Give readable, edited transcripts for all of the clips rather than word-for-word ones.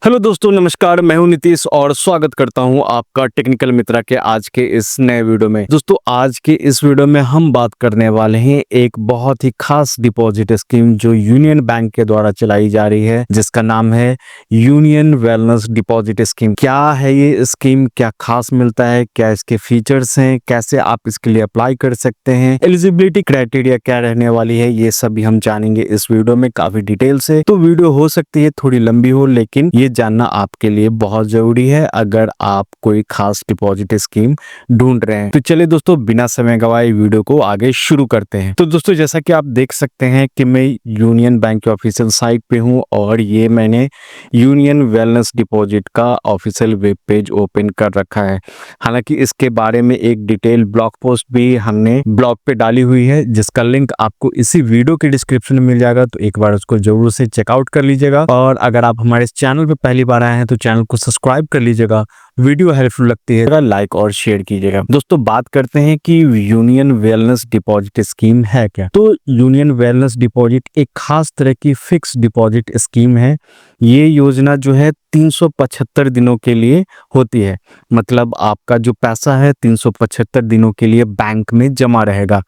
Hello दोस्तों, नमस्कार। मैं हूं नीतीश और स्वागत करता हूं आपका टेक्निकल मित्रा के आज के इस नए वीडियो में। दोस्तों, आज के इस वीडियो में हम बात करने वाले हैं एक बहुत ही खास डिपॉजिट स्कीम जो यूनियन बैंक के द्वारा चलाई जा रही है, जिसका नाम है यूनियन वेलनेस डिपॉजिट स्कीम। क्या है ये स्कीम, क्या खास मिलता है, क्या इसके फीचर्स हैं, कैसे आप इसके लिए अप्लाई कर सकते हैं, एलिजिबिलिटी क्राइटेरिया क्या रहने वाली है, ये सभी हम जानेंगे इस वीडियो में काफी डिटेल से। तो वीडियो हो सकती है थोड़ी लंबी हो, लेकिन ये जानना आपके लिए बहुत जरूरी है अगर आप कोई खास डिपॉजिट स्कीम ढूंढ रहे हैं। तो चलिए दोस्तों, बिना समय गवाए वीडियो को आगे शुरू करते हैं। तो दोस्तों, जैसा कि आप देख सकते हैं कि मैं यूनियन बैंक के ऑफिशियल साइट पे हूं और ये मैंने यूनियन वेलनेस डिपॉजिट का ऑफिशियल वेब पेज ओपन कर रखा है। हालांकि इसके बारे में एक डिटेल ब्लॉग पोस्ट भी हमने ब्लॉग पे डाली हुई है, जिसका लिंक आपको इसी वीडियो के डिस्क्रिप्शन में मिल जाएगा। तो एक बार उसको जरूर से चेकआउट कर लीजिएगा। और अगर आप हमारे चैनल पे पहली बार आए हैं तो चैनल को सब्सक्राइब कर लीजिएगा। वीडियो हेल्पफुल लगती है लाइक और शेयर कीजिएगा। दोस्तों, बात करते हैं कि यूनियन वेलनेस डिपॉजिट स्कीम है क्या। तो यूनियन वेलनेस डिपॉजिट एक खास तरह की फिक्स डिपॉजिट स्कीम है। ये योजना जो है 375 दिनों के लिए होती है। मतलब आपका जो पैसा है 375 दिनों के लिए बैंक में जमा रहेगा।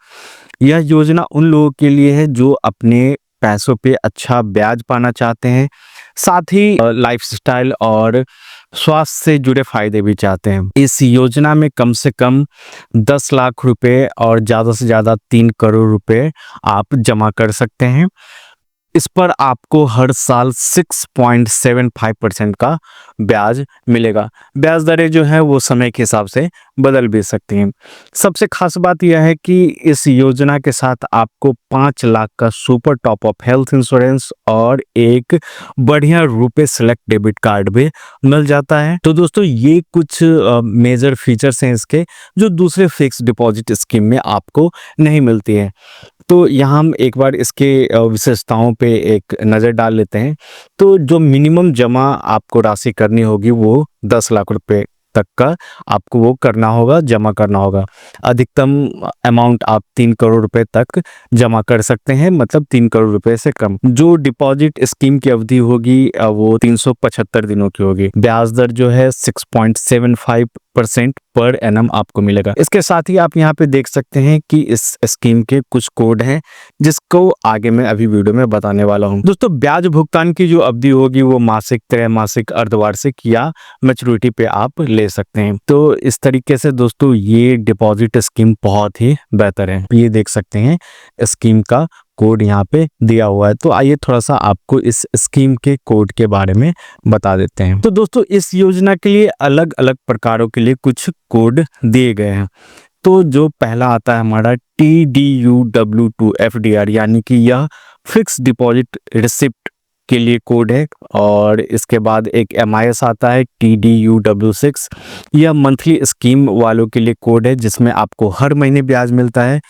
यह योजना उन लोगों के लिए है जो अपने पैसों पे अच्छा ब्याज पाना चाहते हैं, साथ ही लाइफस्टाइल और स्वास्थ्य से जुड़े फायदे भी चाहते हैं। इस योजना में कम से कम 10 लाख रुपए और ज़्यादा से ज़्यादा 3 करोड़ रुपए आप जमा कर सकते हैं। इस पर आपको हर साल 6.75% का ब्याज मिलेगा। ब्याज दरें जो है वो समय के हिसाब से बदल भी सकती हैं। सबसे खास बात यह है कि इस योजना के साथ आपको 5 लाख का super top up health insurance और एक बढ़िया रुपए सेलेक्ट डेबिट कार्ड भी मिल जाता है। तो दोस्तों, ये कुछ मेजर फीचर्स हैं इसके, जो दूसरे फिक्स डिपॉजिट स्कीम में आपको नहीं मिलती है। तो यहाँ हम एक बार इसके विशेषताओं पे एक नज़र डाल लेते हैं। तो जो मिनिमम जमा आपको राशि करनी होगी वो 10 लाख रुपए तक का आपको वो करना होगा, जमा करना होगा। अधिकतम अमाउंट आप 3 करोड़ रुपए तक जमा कर सकते हैं, मतलब 3 करोड़ रुपए से कम। जो डिपॉजिट स्कीम की अवधि होगी वो 375 दिनों की होगी। ब्याज दर जो है 6.75% पर एनम आपको मिलेगा। इसके साथ ही आप यहाँ पे देख सकते हैं कि इस स्कीम के कुछ कोड हैं, जिसको आगे मैं अभी वीडियो में बताने वाला हूँ। दोस्तों, ब्याज भुगतान की जो अवधि होगी वो मासिक, त्रैमासिक, अर्धवार्षिक या मैच्योरिटी पे आप ले सकते हैं। तो इस तरीके से दोस्तों ये डिपॉजिट स्कीम बहुत ही बेहतर है। ये देख सकते हैं स्कीम का कोड यहाँ पे दिया हुआ है। तो आइए थोड़ा सा आपको इस स्कीम के कोड के बारे में बता देते हैं। तो दोस्तों, इस योजना के लिए अलग अलग प्रकारों के लिए कुछ कोड दिए गए हैं। तो जो पहला आता है हमारा TDUW2FDR, यानी कि यह फिक्स डिपॉजिट रिसिप्ट के लिए कोड है। और इसके बाद एक MIS आता है TDUW6, यह मंथली स्कीम वालों के लिए कोड है, जिसमें आपको हर महीने ब्याज मिलता है।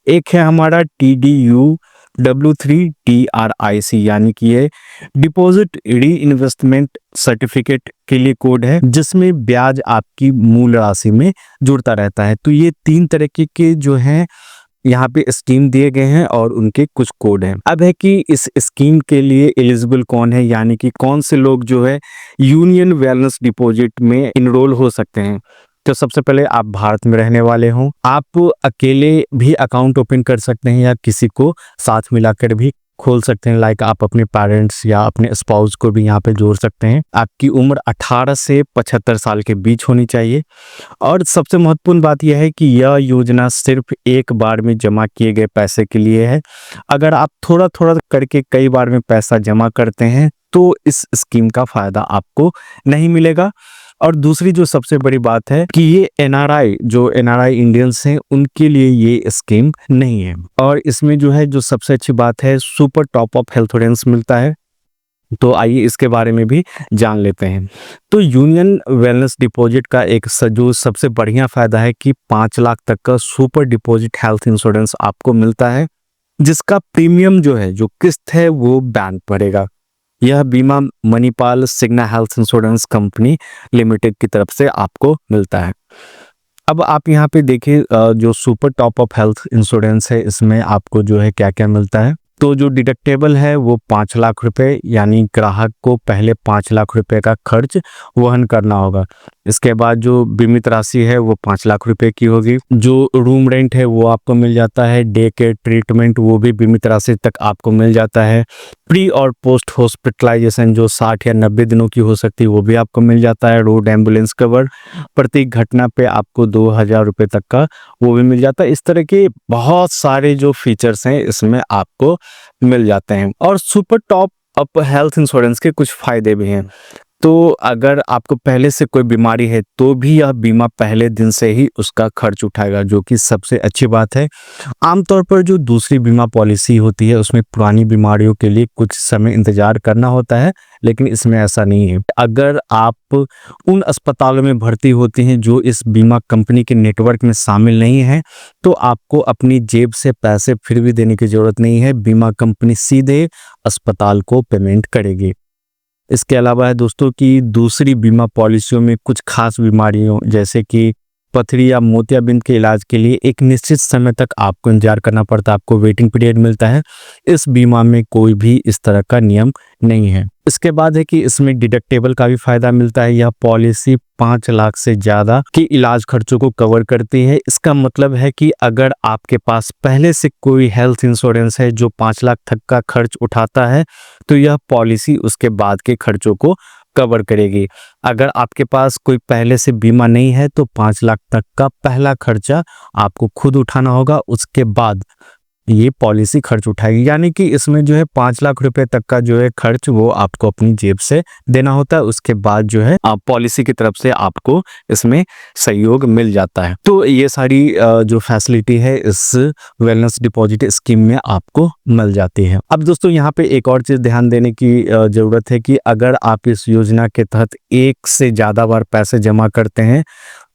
एक है हमारा TDUW3TRIC, यानी कि ये डिपॉजिट री इन्वेस्टमेंट सर्टिफिकेट के लिए कोड है, जिसमें ब्याज आपकी मूल राशि में जुड़ता रहता है। तो ये 3 तरीके के जो हैं यहाँ पे स्कीम दिए गए हैं और उनके कुछ कोड हैं। अब है कि इस स्कीम के लिए एलिजिबल कौन है, यानी कि कौन से लोग जो है यूनियन वेलनेस डिपॉजिट में इनरोल हो सकते हैं। तो सबसे पहले आप भारत में रहने वाले हों, आप अकेले भी अकाउंट ओपन कर सकते हैं या किसी को साथ मिलाकर भी खोल सकते हैं। लाइक आप अपने पेरेंट्स या अपने स्पाउस को भी यहाँ पे जोड़ सकते हैं। आपकी उम्र 18 से 75 साल के बीच होनी चाहिए। और सबसे महत्वपूर्ण बात यह है कि यह योजना सिर्फ एक बार में जमा किए गए पैसे के लिए है। अगर आप थोड़ा थोड़ा करके कई बार में पैसा जमा करते हैं तो इस स्कीम का फायदा आपको नहीं मिलेगा। और दूसरी जो सबसे बड़ी बात है कि ये NRI इंडियंस हैं, उनके लिए ये स्कीम नहीं है। और इसमें जो है जो सबसे अच्छी बात है, super top up health insurance मिलता है। तो आइए इसके बारे में भी जान लेते हैं। तो यूनियन वेलनेस डिपॉजिट का एक जो सबसे बढ़िया फायदा है कि 5 लाख तक का सुपर डिपॉजिट हेल्थ इंश्योरेंस आपको मिलता है, जिसका प्रीमियम जो है, जो किस्त है, वो बैंक भरेगा। यह बीमा Manipal Cigna health insurance company limited की तरफ से आपको मिलता है। अब आप यहाँ पे देखिए, जो super top up health insurance है, इसमें आपको जो है क्या क्या मिलता है। तो जो डिडक्टेबल है वो 5 लाख रुपए, यानी ग्राहक को पहले 5 लाख रुपए का खर्च वहन करना होगा। इसके बाद जो बीमित राशि है वो 5 लाख रुपए की होगी। जो रूम रेंट है वो आपको मिल जाता है। डे के ट्रीटमेंट वो भी बीमित राशि तक आपको मिल जाता है। प्री और पोस्ट हॉस्पिटलाइजेशन जो 60 या 90 दिनों की हो सकती है वो भी आपको मिल जाता है। रोड एम्बुलेंस कवर प्रति घटना पे आपको 2000 रुपये तक का वो भी मिल जाता है। इस तरह के बहुत सारे जो फीचर्स हैं इसमें आपको मिल जाते हैं। और super top up health insurance के कुछ फायदे भी हैं। तो अगर आपको पहले से कोई बीमारी है तो भी यह बीमा पहले दिन से ही उसका खर्च उठाएगा, जो कि सबसे अच्छी बात है। आमतौर पर जो दूसरी बीमा पॉलिसी होती है उसमें पुरानी बीमारियों के लिए कुछ समय इंतजार करना होता है, लेकिन इसमें ऐसा नहीं है। अगर आप उन अस्पतालों में भर्ती होती हैं जो इस बीमा कंपनी के नेटवर्क में शामिल नहीं है, तो आपको अपनी जेब से पैसे फिर भी देने की जरूरत नहीं है। बीमा कंपनी सीधे अस्पताल को पेमेंट करेगी। इसके अलावा है दोस्तों कि दूसरी बीमा पॉलिसियों में कुछ खास बीमारियों जैसे कि पथरी या मोतियाबिंद के इलाज के लिए एक निश्चित समय तक आपको इंतजार करना पड़ता है, आपको वेटिंग पीरियड मिलता है। इस बीमा में कोई भी इस तरह का नियम नहीं है। इसके बाद है कि इसमें डिडक्टेबल का भी फायदा मिलता है। यह पॉलिसी 5 लाख से ज्यादा के इलाज खर्चों को कवर करती है। इसका मतलब है कि अगर आपके पास पहले से कोई हेल्थ इंश्योरेंस है जो 5 लाख तक का खर्च उठाता है तो यह पॉलिसी उसके बाद के खर्चों को कवर करेगी। अगर आपके पास कोई पहले से बीमा नहीं है तो 5 लाख तक का पहला खर्चा आपको खुद उठाना होगा, उसके बाद ये पॉलिसी खर्च उठाएगी। यानी कि इसमें जो है 5 लाख रुपए तक का जो है खर्च वो आपको अपनी जेब से देना होता है। उसके बाद जो है पॉलिसी की तरफ से आपको इसमें सहयोग मिल जाता है। तो ये सारी जो फैसिलिटी है इस वेलनेस डिपॉजिट स्कीम में आपको मिल जाती है। अब दोस्तों यहाँ पे एक और चीज ध्यान देने की जरूरत है कि अगर आप इस योजना के तहत एक से ज्यादा बार पैसे जमा करते हैं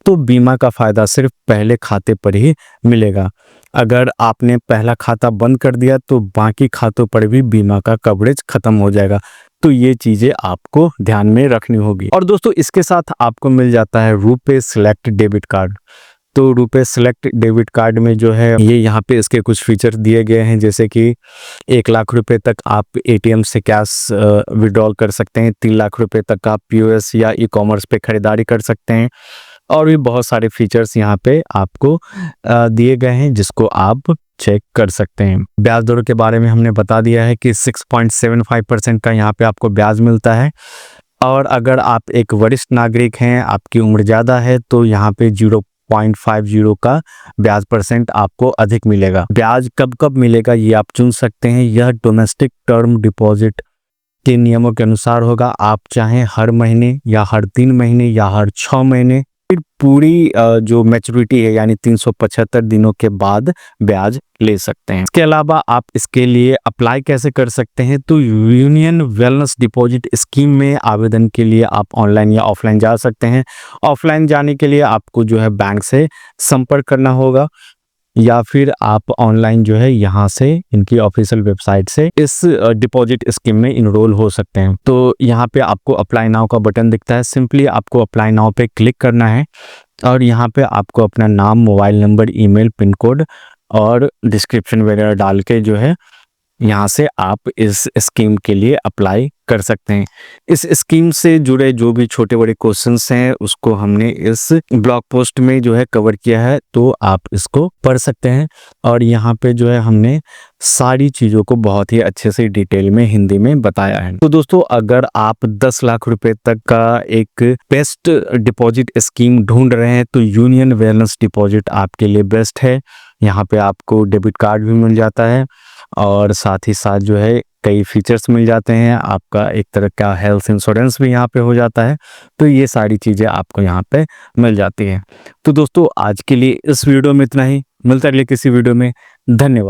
तो बीमा का फायदा सिर्फ पहले खाते पर ही मिलेगा। अगर आपने पहला खाता बंद कर दिया तो बाकी खातों पर भी बीमा का कवरेज खत्म हो जाएगा। तो ये चीजें आपको ध्यान में रखनी होगी। और दोस्तों इसके साथ आपको मिल जाता है रुपे सिलेक्ट डेबिट कार्ड। तो रुपे सिलेक्ट डेबिट कार्ड में जो है ये यहाँ पे इसके कुछ फीचर दिए गए हैं, जैसे कि 1 लाख रुपए तक आप एटीएम से कैश विड्रॉल कर सकते हैं। 3 लाख रुपए तक आप पीओएस या ई कॉमर्स पे खरीदारी कर सकते हैं। और भी बहुत सारे फीचर्स यहाँ पे आपको दिए गए हैं जिसको आप चेक कर सकते हैं। ब्याज दरों के बारे में हमने बता दिया है कि 6.75% का यहाँ पे आपको ब्याज मिलता है। और अगर आप एक वरिष्ठ नागरिक हैं, आपकी उम्र ज़्यादा है, तो यहाँ पे 0.50 का ब्याज परसेंट आपको अधिक मिलेगा। ब्याज कब कब मिलेगा ये आप चुन सकते हैं। यह डोमेस्टिक टर्म डिपॉजिट के नियमों के अनुसार होगा। आप चाहें हर महीने या हर 3 महीने या हर 6 महीने, फिर पूरी जो मैच्योरिटी है यानी 375 दिनों के बाद ब्याज ले सकते हैं। इसके अलावा आप इसके लिए अप्लाई कैसे कर सकते हैं, तो यूनियन वेलनेस डिपॉजिट स्कीम में आवेदन के लिए आप ऑनलाइन या ऑफलाइन जा सकते हैं। ऑफलाइन जाने के लिए आपको जो है बैंक से संपर्क करना होगा, या फिर आप ऑनलाइन जो है यहाँ से इनकी ऑफिशियल वेबसाइट से इस डिपॉजिट स्कीम में इनरोल हो सकते हैं। तो यहाँ पे आपको अप्लाई नाउ का बटन दिखता है, सिंपली आपको अप्लाई नाउ पे क्लिक करना है और यहाँ पे आपको अपना नाम, mobile number, email, pin code और डिस्क्रिप्शन वगैरह डाल के जो है यहाँ से आप इस स्कीम के लिए अप्लाई कर सकते हैं। इस स्कीम से जुड़े जो भी छोटे बड़े क्वेश्चंस हैं उसको हमने इस ब्लॉग पोस्ट में जो है कवर किया है, तो आप इसको पढ़ सकते हैं। और यहाँ पे जो है हमने सारी चीज़ों को बहुत ही अच्छे से डिटेल में हिंदी में बताया है। तो दोस्तों अगर आप 10 लाख रुपए तक का एक बेस्ट डिपॉजिट स्कीम ढूंढ रहे हैं तो यूनियन वेलनेस डिपॉजिट आपके लिए बेस्ट है। यहाँ पे आपको डेबिट कार्ड भी मिल जाता है और साथ ही साथ जो है कई फीचर्स मिल जाते हैं। आपका एक तरह का हेल्थ इंश्योरेंस भी यहाँ पे हो जाता है। तो ये सारी चीज़ें आपको यहाँ पे मिल जाती हैं। तो दोस्तों आज के लिए इस वीडियो में इतना ही। मिलता है अगले किसी वीडियो में। धन्यवाद।